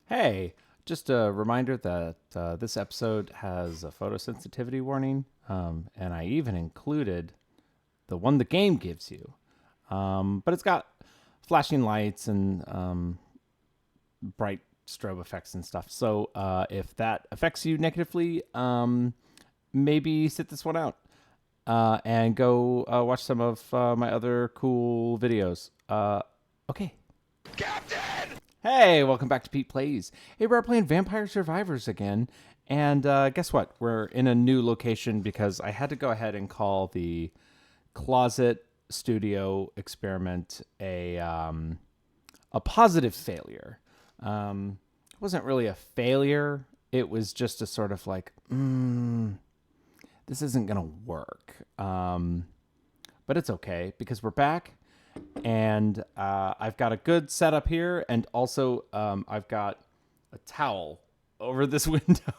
Hey, just a reminder that this episode has a photosensitivity warning, and I even included the one the game gives you. But it's got flashing lights and bright strobe effects and stuff. So if that affects you negatively, maybe sit this one out and go watch some of my other cool videos. Okay. Hey, welcome back to Pete Plays. Hey, we're playing Vampire Survivors again. And guess what? We're in a new location because I had to go ahead and call the closet studio experiment a positive failure. It wasn't really a failure. It was just a sort of like, this isn't going to work. But it's okay because we're back. And I've got a good setup here, and also I've got a towel over this window.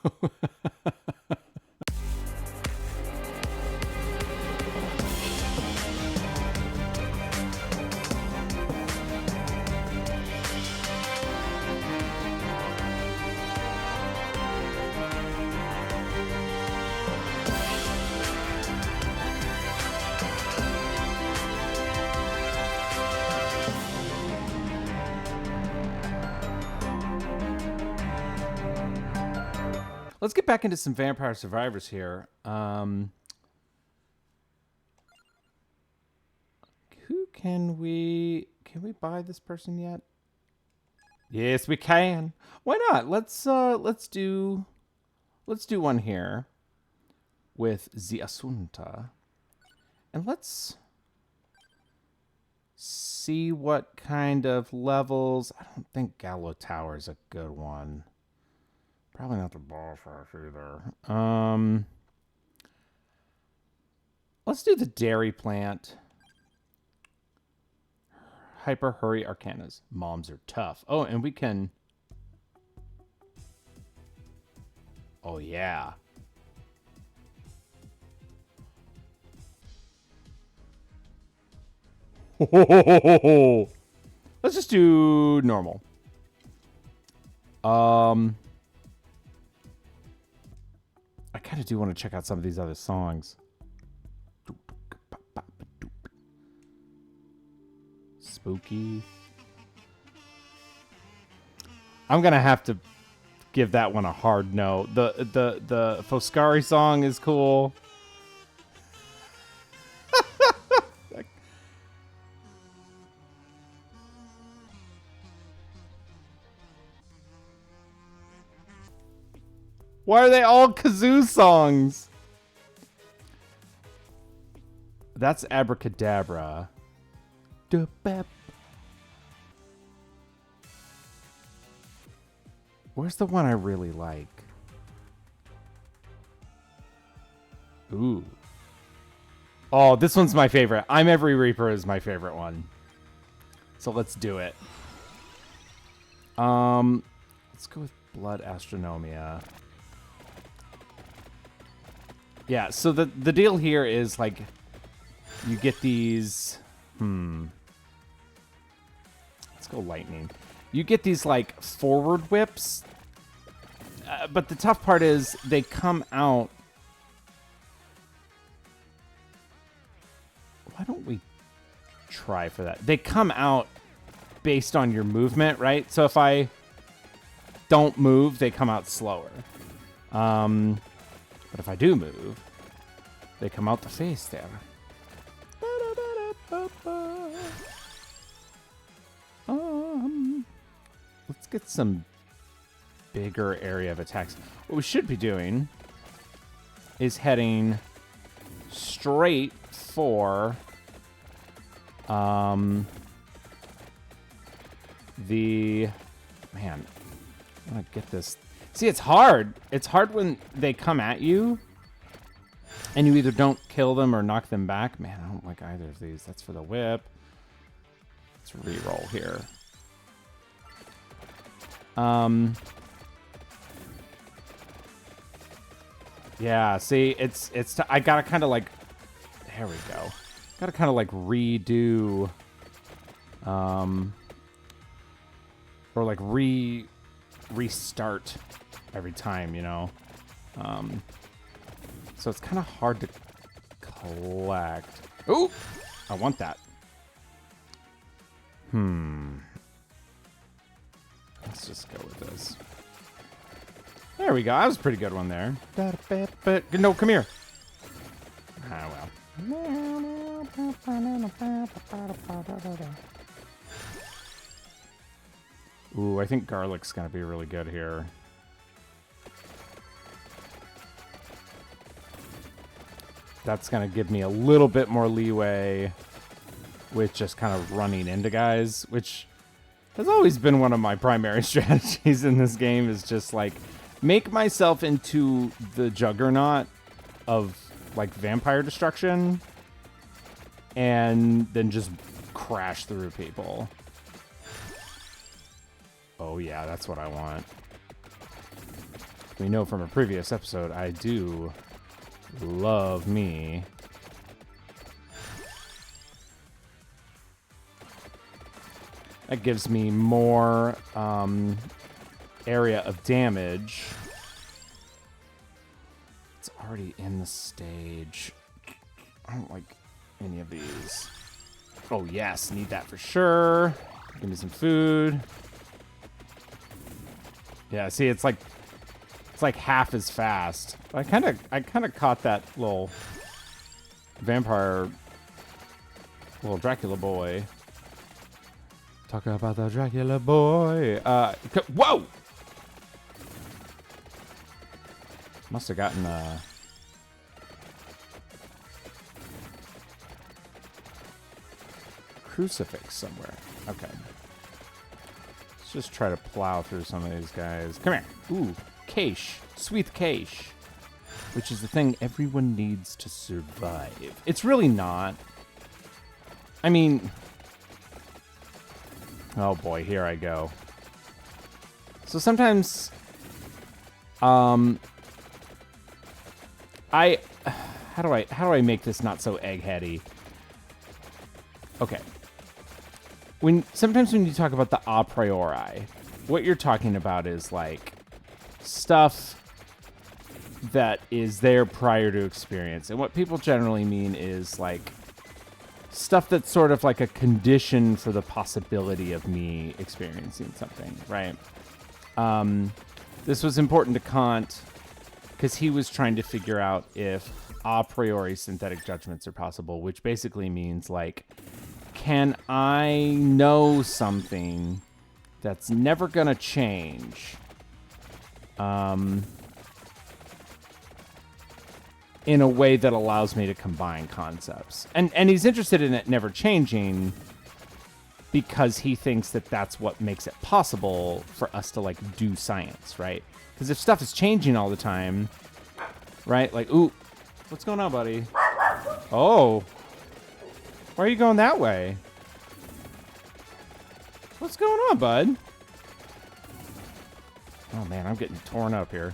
Let's get back into some Vampire Survivors here. Who can we buy this person yet? Yes, we can. Why not? Let's do one here with the Asunta. And let's see what kind of levels. I don't think Gallo Tower is a good one. Probably not the boss rush either. Let's do the dairy plant. Hyper hurry arcanas. Moms are tough. Oh, and we can. Oh yeah. Let's just do normal. I kind of do want to check out some of these other songs. Spooky. I'm gonna have to give that one a hard no. The Foscari song is cool. Why are they all kazoo songs? That's Abracadabra. Where's the one I really like? Ooh. Oh, this one's my favorite. I'm Every Reaper is my favorite one. So let's do it. Let's go with Blood Astronomia. Yeah, so the deal here is, like, you get these... Let's go lightning. You get these, like, forward whips. But the tough part is they come out... Why don't we try for that? They come out based on your movement, right? So if I don't move, they come out slower. But if I do move, they come out the face there. Let's get some bigger area of attacks. What we should be doing is heading straight for the... Man, I want to get this... See, it's hard. It's hard when they come at you and you either don't kill them or knock them back. Man, I don't like either of these. That's for the whip. Let's re-roll here. Yeah, see, I gotta kind of like, there we go. Gotta kind of like redo, or like restart every time, you know? So it's kind of hard to collect. Ooh! I want that. Let's just go with this. There we go. That was a pretty good one there. No, come here. Ah, well. Ooh, I think garlic's going to be really good here. That's going to give me a little bit more leeway with just kind of running into guys, which has always been one of my primary strategies in this game, is just like make myself into the juggernaut of like vampire destruction and then just crash through people. Oh yeah, that's what I want. We know from a previous episode, I do love me that gives me more area of damage. It's already in the stage. I don't like any of these. Oh yes, need that for sure. Give me some food. Yeah, see, it's like half as fast. I kind of caught that little vampire, little Dracula boy. Talk about the Dracula boy. Whoa! Must have gotten a crucifix somewhere. Okay. Let's just try to plow through some of these guys. Come here. Ooh, cache. Sweet cache. Which is the thing everyone needs to survive. It's really not. I mean... Oh boy, here I go. So sometimes... How do I make this not so eggheady? Okay. Sometimes when you talk about the a priori, what you're talking about is like stuff that is there prior to experience. And what people generally mean is like stuff that's sort of like a condition for the possibility of me experiencing something, right? This was important to Kant because he was trying to figure out if a priori synthetic judgments are possible, which basically means like, can I know something that's never gonna change in a way that allows me to combine concepts? And he's interested in it never changing because he thinks that that's what makes it possible for us to like do science, right? Because if stuff is changing all the time, right? Like, ooh, what's going on, buddy? Oh, why are you going that way? What's going on, bud? Oh man, I'm getting torn up here.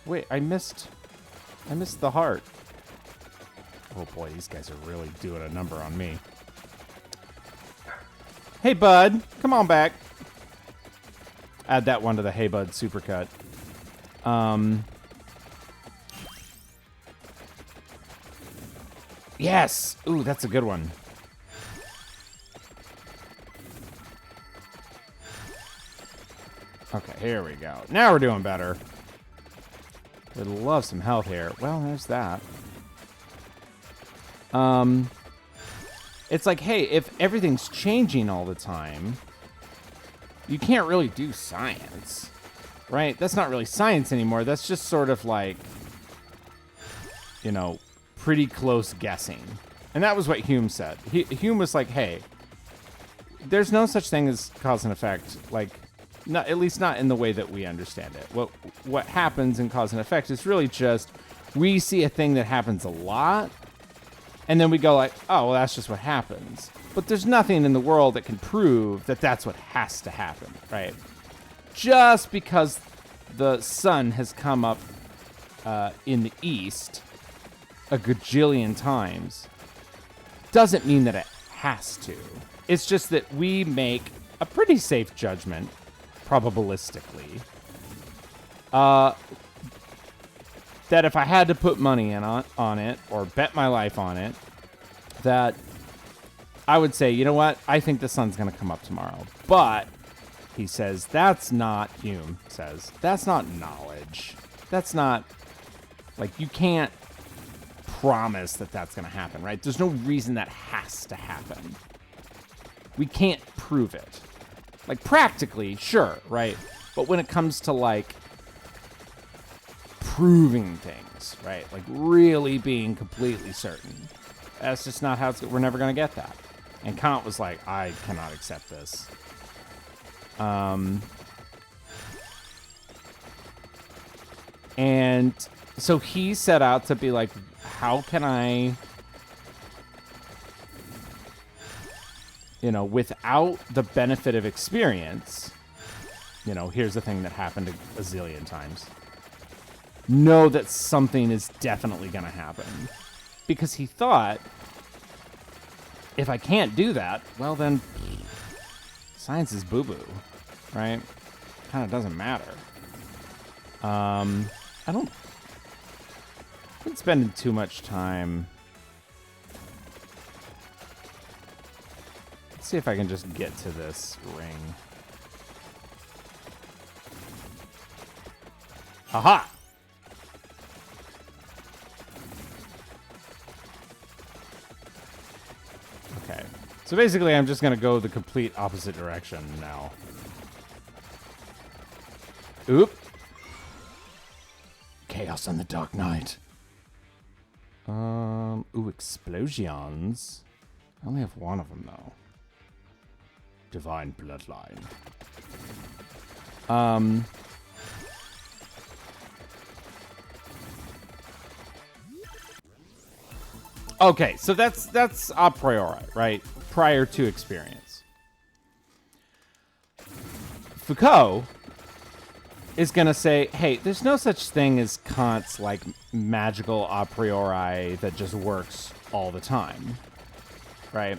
Wait, I missed the heart. Oh boy, these guys are really doing a number on me. Hey bud, come on back. Add that one to the Hey Bud supercut. Yes! Ooh, that's a good one. Okay, here we go. Now we're doing better. Would love some health here. Well, there's that. It's like, hey, if everything's changing all the time, you can't really do science, right? That's not really science anymore. That's just sort of like, you know, pretty close guessing. And that was what Hume said. Hume was like, hey, there's no such thing as cause and effect, like, not, at least not in the way that we understand it. What happens in cause and effect is really just we see a thing that happens a lot, and then we go like, oh, well, that's just what happens. But there's nothing in the world that can prove that that's what has to happen, right? Just because the sun has come up in the east a gajillion times doesn't mean that it has to. It's just that we make a pretty safe judgment probabilistically, that if I had to put money in on it or bet my life on it, that I would say, you know what? I think the sun's going to come up tomorrow. But he says, Hume says, that's not knowledge. That's not, like, you can't promise that that's going to happen, right? There's no reason that has to happen. We can't prove it. Like, practically, sure, right? But when it comes to, like, proving things, right? Like, really being completely certain. That's just not how we're never going to get that. And Kant was like, I cannot accept this. And so he set out to be like, how can I, without the benefit of experience, here's the thing that happened a zillion times, know that something is definitely going to happen. Because he thought, if I can't do that, well then, science is boo-boo, right? Kind of doesn't matter. I've been spending too much time. Let's see if I can just get to this ring. Aha! Okay. So basically, I'm just going to go the complete opposite direction now. Oop. Chaos on the Dark Knight. Ooh, explosions. I only have one of them, though. Divine Bloodline. Okay, so that's a priori, right? Prior to experience. Foucault is going to say, hey, there's no such thing as Kant's, like, magical a priori that just works all the time, right?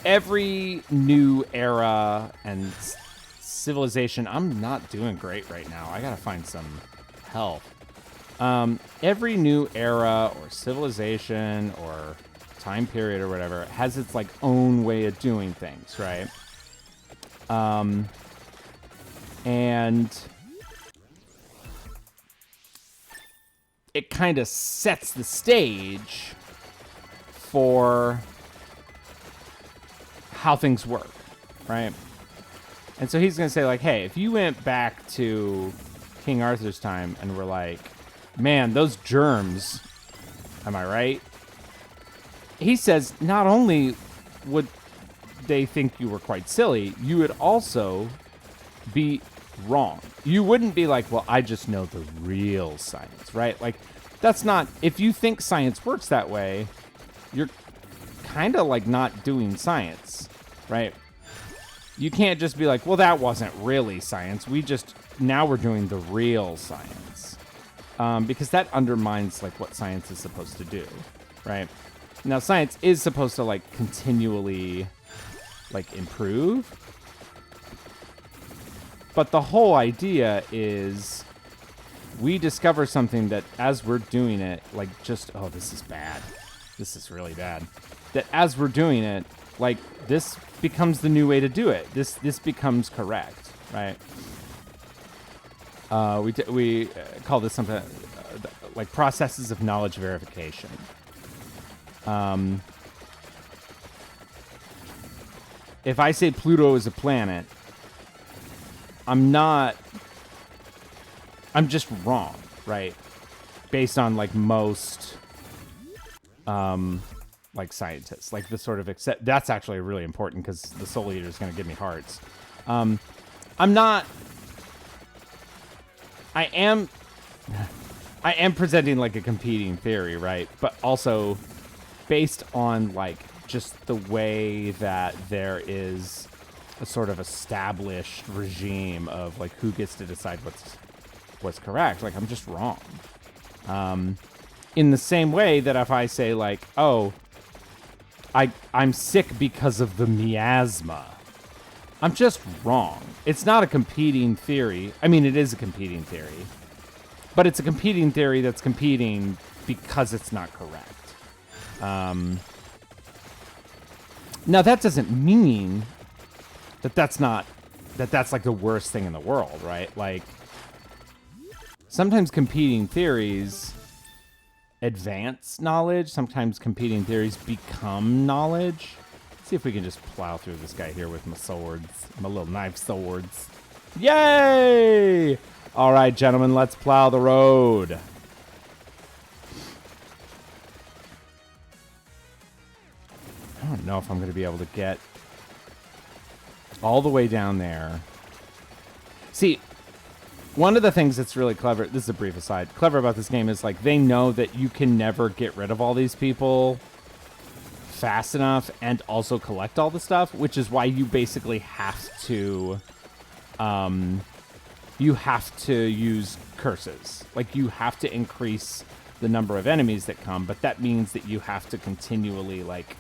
Every new era and civilization, I'm not doing great right now. I got to find some help. Every new era or civilization or time period or whatever has its, like, own way of doing things, right? And it kind of sets the stage for how things work, right? And so he's going to say, like, hey, if you went back to King Arthur's time and were like, man, those germs, am I right? He says not only would they think you were quite silly, you would also be wrong. You wouldn't be like, well, I just know the real science, right? Like, that's not, if you think science works that way, you're kind of like not doing science, right? You can't just be like, well, that wasn't really science. Now we're doing the real science. Because that undermines, like, what science is supposed to do, right? Now, science is supposed to, like, continually, like, improve. But the whole idea is we discover something that as we're doing it, like, just, oh, this is bad. This is really bad. That as we're doing it, like, this becomes the new way to do it. This becomes correct, right? We call this something like processes of knowledge verification. If I say Pluto is a planet, I'm just wrong, right? Based on, like, most like scientists, like the sort of that's actually really important because the Soul Eater is going to give me hearts. I am presenting, like, a competing theory, right? But also based on, like, just the way that there is a sort of established regime of, like, who gets to decide what's correct. Like, I'm just wrong. In the same way that if I say, like, oh, I'm sick because of the miasma, I'm just wrong. It's not a competing theory. I mean, it is a competing theory. But it's a competing theory that's competing because it's not correct. Now, that doesn't mean that that's like the worst thing in the world, right? Like, sometimes competing theories advance knowledge. Sometimes competing theories become knowledge. Let's see if we can just plow through this guy here with my swords, my little knife swords. Yay! All right, gentlemen, let's plow the road. I don't know if I'm going to be able to get all the way down there. See, one of the things that's really clever, this is a brief aside, clever about this game is like they know that you can never get rid of all these people fast enough and also collect all the stuff, which is why you basically have to use curses. Like, you have to increase the number of enemies that come, but that means that you have to continually, like,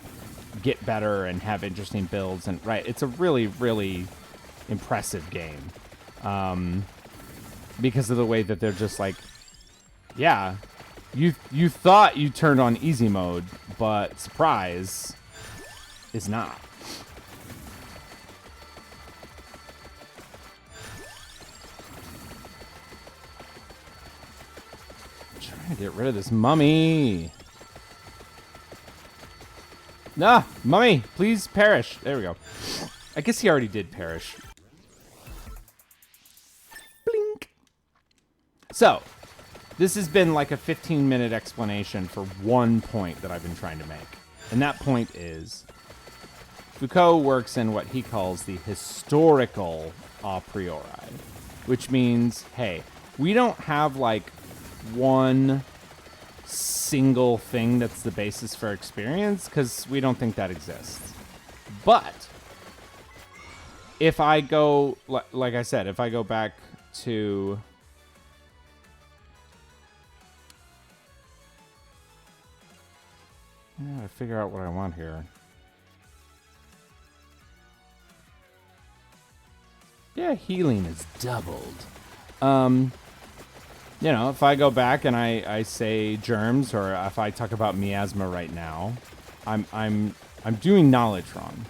get better and have interesting builds. And, right, it's a really, really impressive game. Because of the way that they're just like, yeah, you thought you turned on easy mode, but surprise, is not. Trying to get rid of this mummy. Nah, mummy, please perish. There we go. I guess he already did perish. Blink. So, this has been like a 15-minute explanation for one point that I've been trying to make. And that point is, Foucault works in what he calls the historical a priori, which means, hey, we don't have like one single thing that's the basis for experience, because we don't think that exists. But if I go, like I said, if I go back to I gotta figure out what I want here. Yeah, healing is doubled. You know, if I go back and I say germs, or if I talk about miasma right now, I'm doing knowledge wrong.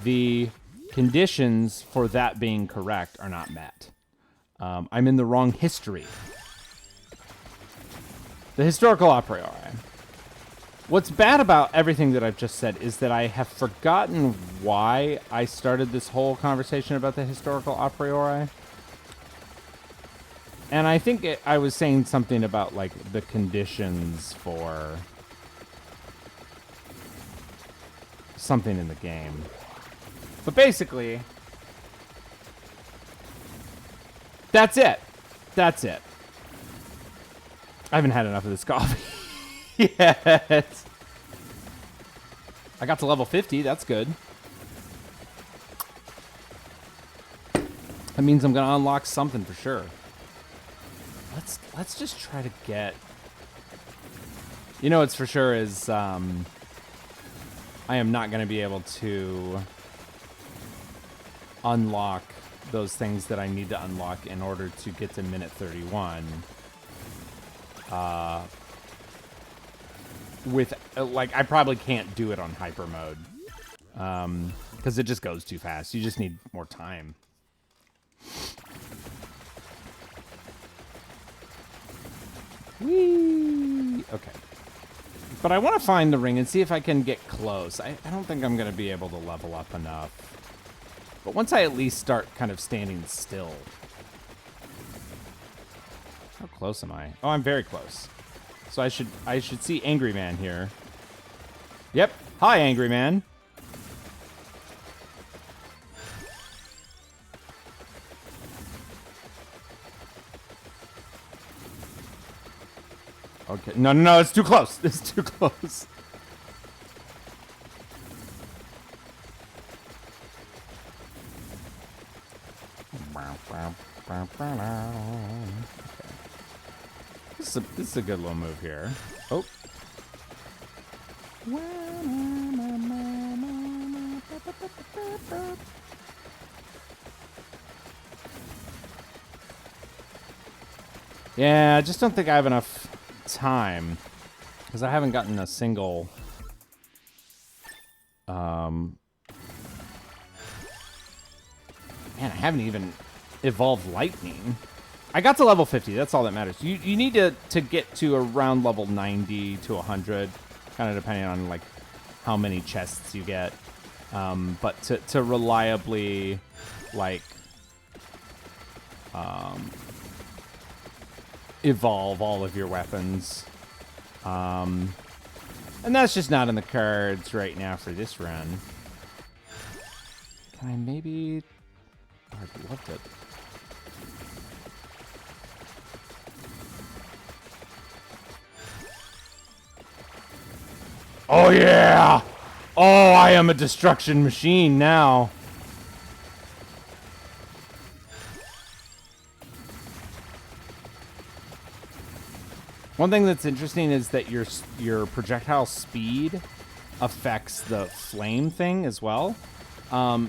The conditions for that being correct are not met. I'm in the wrong history. The historical a priori. What's bad about everything that I've just said is that I have forgotten why I started this whole conversation about the historical a priori. And I think I was saying something about, like, the conditions for something in the game. But basically, that's it. That's it. I haven't had enough of this coffee. Yes. I got to level 50. That's good. That means I'm going to unlock something for sure. Let's just try to get... You know what's for sure is I am not going to be able to unlock those things that I need to unlock in order to get to minute 31. With like, I probably can't do it on hyper mode because it just goes too fast. You just need more time. Whee! Okay. But I want to find the ring and see if I can get close. I don't think I'm going to be able to level up enough. But once I at least start kind of standing still. How close am I? Oh, I'm very close. So I should see Angry Man here. Yep. Hi, Angry Man. Okay. No, it's too close. It's too close. This is a good little move here. Oh. Yeah, I just don't think I have enough time because I haven't gotten a single. Man, I haven't even evolved lightning. I got to level 50. That's all that matters. You need to get to around level 90 to 100, kind of depending on like how many chests you get. But to reliably like evolve all of your weapons. And that's just not in the cards right now for this run. Can I maybe... Oh, I'd love to... Oh, yeah! Oh, I am a destruction machine now. One thing that's interesting is that your projectile speed affects the flame thing as well.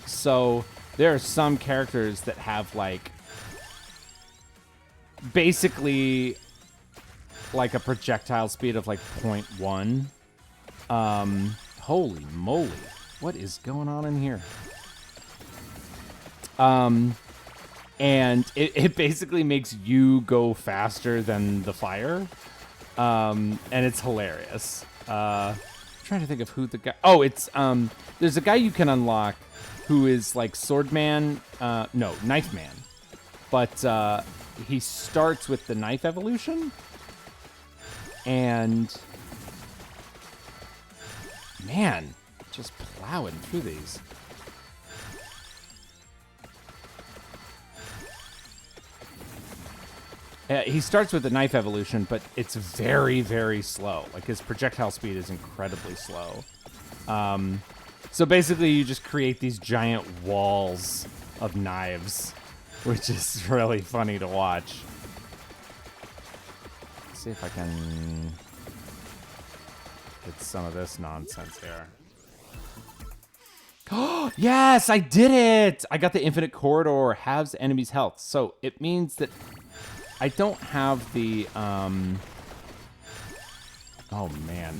So there are some characters that have like basically like a projectile speed of like 0.1. Holy moly. What is going on in here? And it basically makes you go faster than the fire. And it's hilarious. I'm trying to think of who the guy... Oh, it's... there's a guy you can unlock who is like Swordman... no, Knife Man. But he starts with the knife evolution. And... Man, just plowing through these. He starts with the knife evolution, but it's very, very slow. Like, his projectile speed is incredibly slow. So basically, you just create these giant walls of knives, which is really funny to watch. Let's see if I can get some of this nonsense here. Oh, yes, I did it! I got the infinite corridor, halves the enemy's health. So it means that I don't have the, oh man.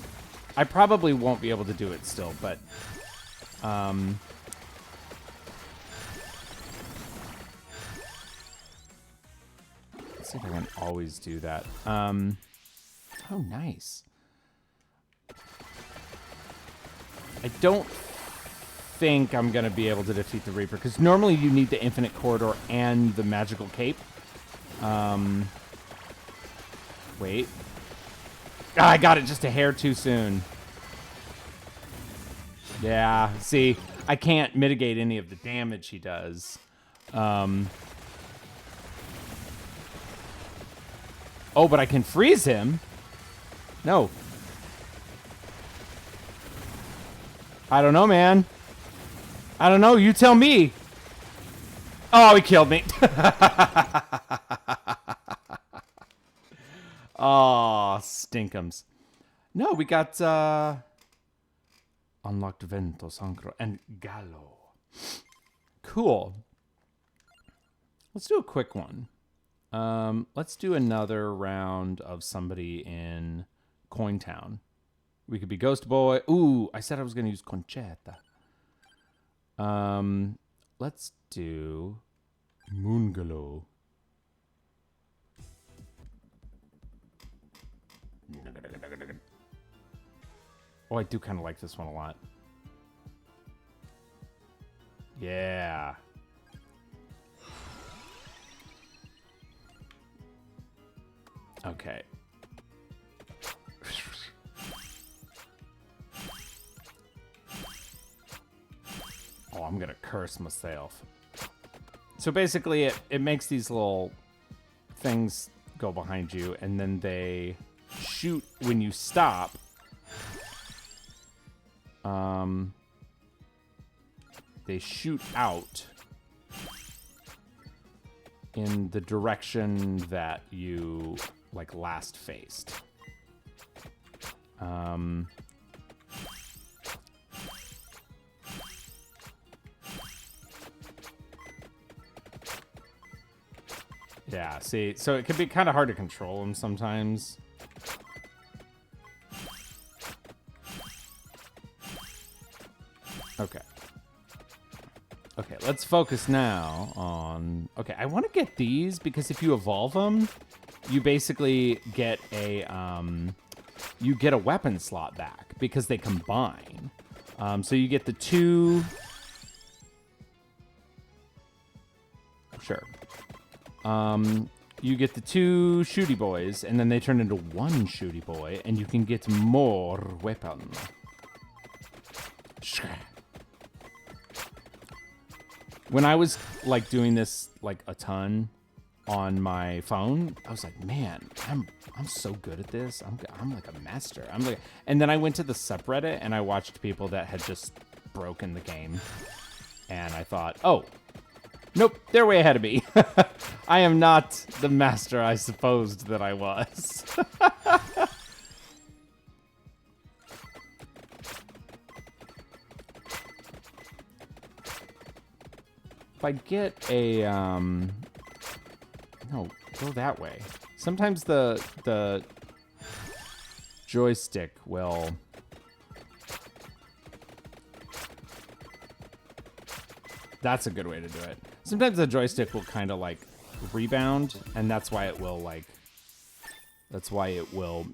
I probably won't be able to do it still, but, let's see if I can always do that. Oh, nice. I don't think I'm going to be able to defeat the Reaper, because normally you need the infinite corridor and the magical cape. Wait. Ah, I got it just a hair too soon. Yeah, see, I can't mitigate any of the damage he does. Oh, but I can freeze him. No. I don't know, man. I don't know. You tell me. Oh, he killed me. Oh, stinkums. No, we got unlocked Vento, Sangro, and Gallo. Cool. Let's do a quick one. Let's do another round of somebody in Coin Town. We could be Ghost Boy. Ooh, I said I was going to use Conchetta. Let's do Moongalow. Oh, I do kind of like this one a lot. Yeah. Okay. Oh, I'm gonna curse myself. So basically, it makes these little things go behind you, and then they shoot when you stop. They shoot out in the direction that you like last faced. Yeah, see, so it can be kind of hard to control them sometimes. Okay. Okay, let's focus now on... Okay, I want to get these because if you evolve them, you basically get a weapon slot back because they combine. So you get the 2... Sure. You get the 2 shooty boys, and then they turn into 1 shooty boy, and you can get more weapon. When I was like doing this like a ton on my phone, I was like, man, I'm so good at this. I'm like a master. And then I went to the subreddit and I watched people that had just broken the game, and I thought, oh, nope, they're way ahead of me. I am not the master I supposed that I was. If I get a, no, go that way. Sometimes the joystick will... That's a good way to do it. Sometimes the joystick will kind of like rebound, and that's why it will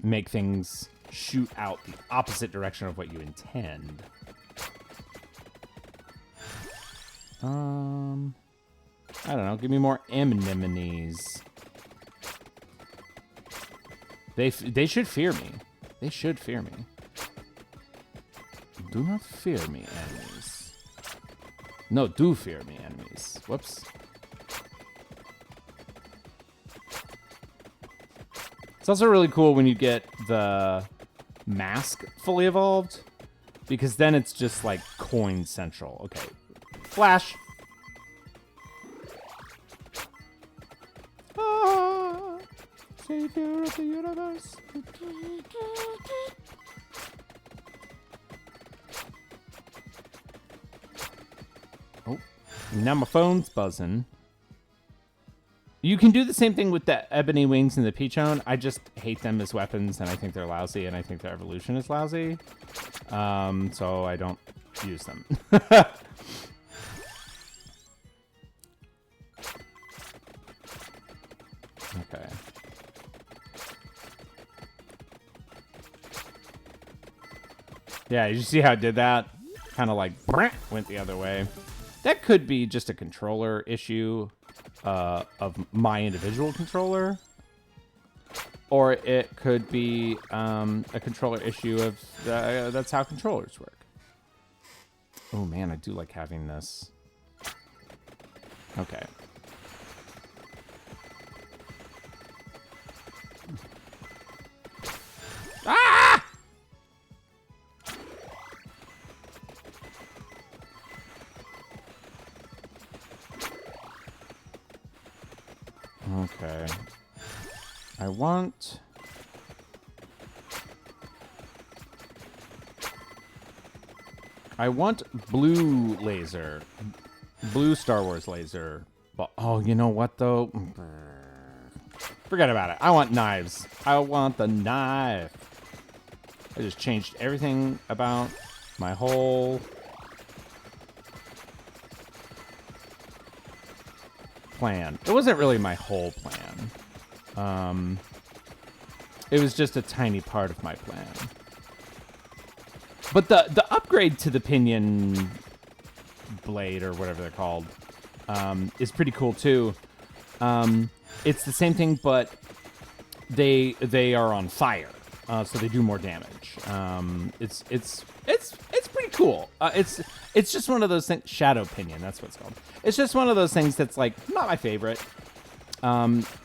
make things shoot out the opposite direction of what you intend. I don't know. Give me more anemones. They should fear me. They should fear me. Do not fear me, enemies. No, do fear me, enemies. Whoops. It's also really cool when you get the mask fully evolved, because then it's just like coin central. Okay. Flash. Ah, savior of the universe. Oh, now my phone's buzzing. You can do the same thing with the ebony wings and the peachone. I just hate them as weapons, and I think they're lousy, and I think their evolution is lousy. So I don't use them. Okay. Yeah, you see how it did that? Kind of like went the other way. That could be just a controller issue of my individual controller. Or it could be a controller issue of that's how controllers work. Oh man, I do like having this. Okay. Ah! Okay. I want... blue laser. Blue Star Wars laser. But, oh, you know what, though? Forget about it. I want knives. I want the knife. I just changed everything about my whole... plan. It wasn't really my whole plan. It was just a tiny part of my plan. But the upgrade to the pinion blade, or whatever they're called, is pretty cool too. It's the same thing, but they are on fire, so they do more damage. It's pretty cool. It's just one of those things. Shadow pinion, that's what it's called. It's just one of those things that's like not my favorite.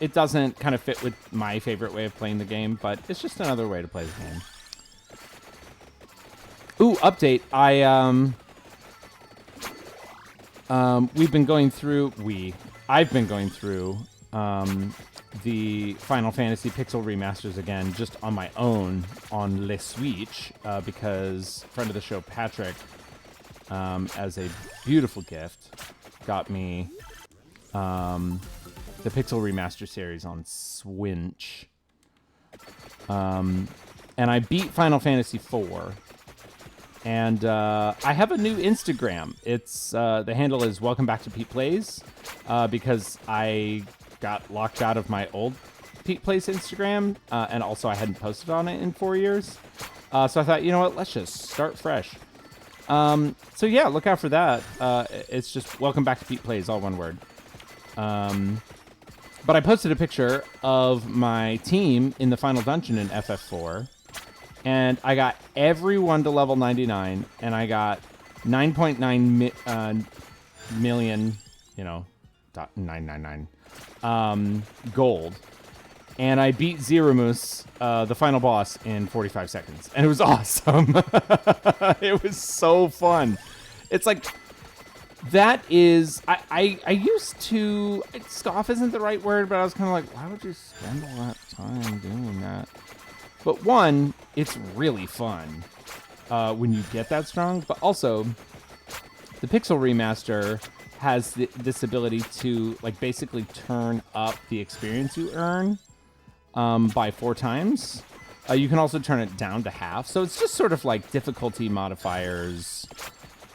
It doesn't kind of fit with my favorite way of playing the game, but it's just another way to play the game. Ooh, update. I've been going through the Final Fantasy Pixel remasters again, just on my own on Le Switch, because friend of the show Patrick, as a beautiful gift, got me the Pixel Remaster series on Switch. And I beat Final Fantasy IV. And I have a new Instagram. It's the handle is Welcome Back to Pete Plays, because I got locked out of my old Pete Plays Instagram, and also I hadn't posted on it in 4 years. So I thought, you know what, let's just start fresh. So yeah, look out for that. It's just Welcome Back to Pete Plays, all one word. But I posted a picture of my team in the final dungeon in FF4. And I got everyone to level 99, and I got 9.9 million, 999, gold. And I beat Zeramus, the final boss, in 45 seconds. And it was awesome. It was so fun. It's like, that is, I used to, scoff isn't the right word, but I was kind of like, why would you spend all that time doing that? But one, it's really fun when you get that strong. But also, the Pixel Remaster has this ability to basically turn up the experience you earn by 4 times. You can also turn it down to half. So it's just sort of like difficulty modifiers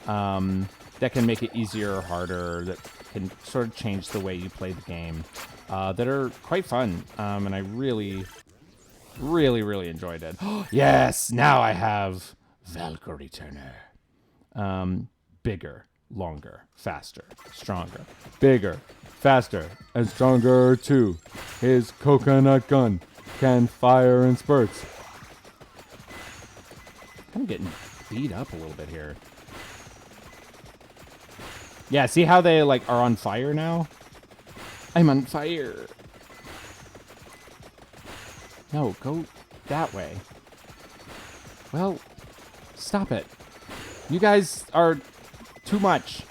that can make it easier or harder, that can sort of change the way you play the game, that are quite fun. And I really enjoyed it. Yes, now I have Valkyrie Turner. Bigger, longer, faster, stronger. Bigger, faster, and stronger too. His coconut gun can fire in spurts. I'm getting beat up a little bit here. Yeah, see how they are on fire now? I'm on fire. No, go that way. Well, stop it. You guys are too much.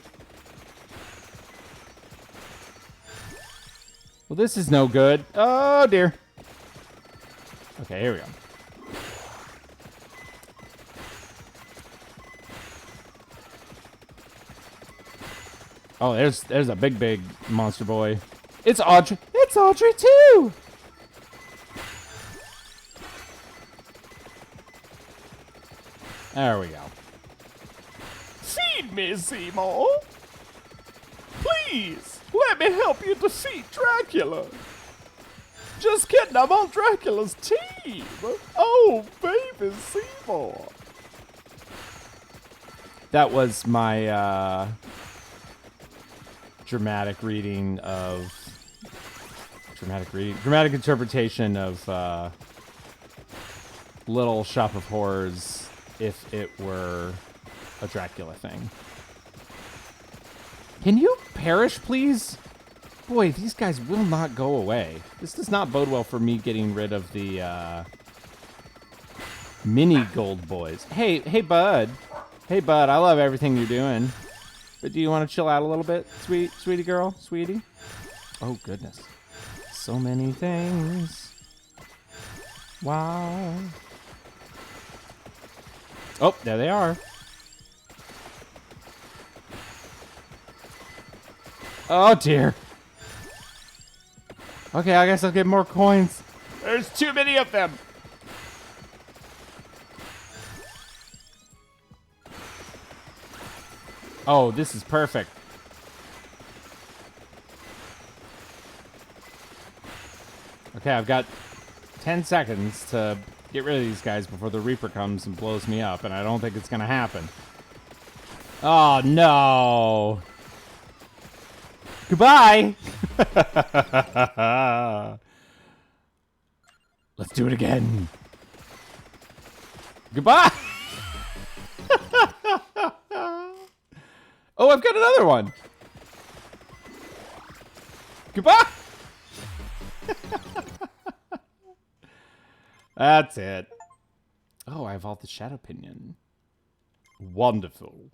Well, this is no good. Oh, dear. Okay, here we go. Oh, there's a big monster boy. It's Audrey. It's Audrey, too! There we go. Feed me, Seymour. Please, let me help you defeat Dracula. Just kidding, I'm on Dracula's team. Oh, baby Seymour. That was my dramatic interpretation of Little Shop of Horrors if it were a Dracula thing. Can you perish, please? Boy, these guys will not go away. This does not bode well for me getting rid of the mini gold boys. Hey, bud. Hey, bud, I love everything you're doing. But do you want to chill out a little bit, sweetie girl? Sweetie? Oh, goodness. So many things. Wow. Oh, there they are. Oh, dear. Okay, I guess I'll get more coins. There's too many of them. Oh, this is perfect. Okay, I've got 10 seconds to get rid of these guys before the Reaper comes and blows me up, and I don't think it's gonna happen. Oh, no. Goodbye. Let's do it again. Goodbye. Oh, I've got another one. Goodbye. That's it. Oh, I have all the Shadow Pinion. Wonderful.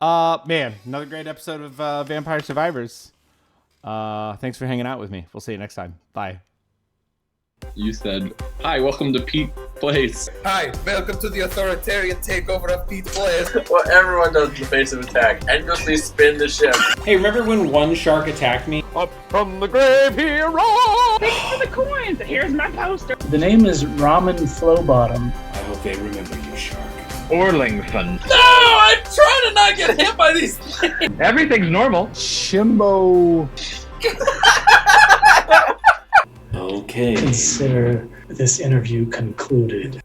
Man, another great episode of Vampire Survivors. Thanks for hanging out with me. We'll see you next time. Bye. You said, "Hi, welcome to Pete Plays." Hi, welcome to the authoritarian takeover of Pete Plays. What everyone does in the face of attack, endlessly spin the ship. Hey, remember when one shark attacked me? Up from the grave he rose. Thanks for the coins. Here's my poster. The name is Ramen Flowbottom. I hope they remember you, Shark. Orlington. No, I'm trying to not get hit by these things. Everything's normal. Shimbo. Okay. Consider this interview concluded.